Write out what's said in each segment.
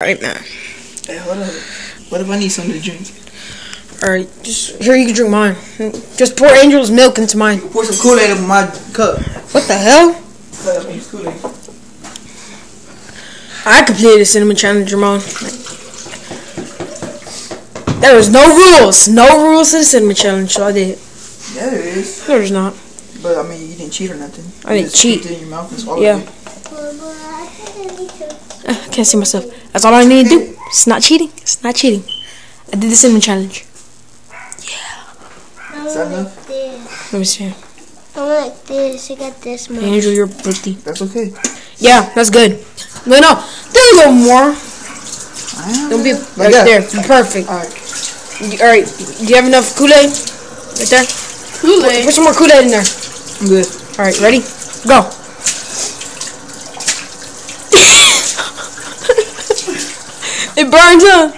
Right now. Hey, hold up. What if I need something to drink? Alright, just here you can drink mine. Just pour Angel's milk into mine. Pour some Kool-Aid in my cup. What the hell? Hold up, I use Kool-Aid. I completed the cinnamon challenge, Ramon. There was no rules. No rules to the cinnamon challenge, so I did. Yeah, there is. No, there's not. But I mean, you didn't cheat or nothing. I didn't cheat. It in your mouth and swallowed Yeah. it. I can't see myself. That's all I need to do. It's not cheating. It's not cheating. I did the cinnamon challenge. Is that enough? Let me see. I like this. I got this much. Angel, you're pretty. That's okay. Yeah, that's good. But no, do a little more. It'll be right there. Perfect. Alright. Do you have enough Kool-Aid? Right there? Kool-Aid? Put some more Kool-Aid in there. I'm good. Alright, ready? Go. It burns, huh?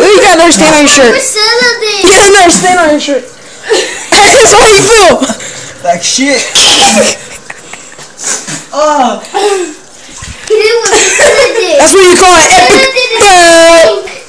You got another stain on your shirt. You got another stain on your shirt. That's how you feel. Like shit. Oh. That's what you call an epic fail.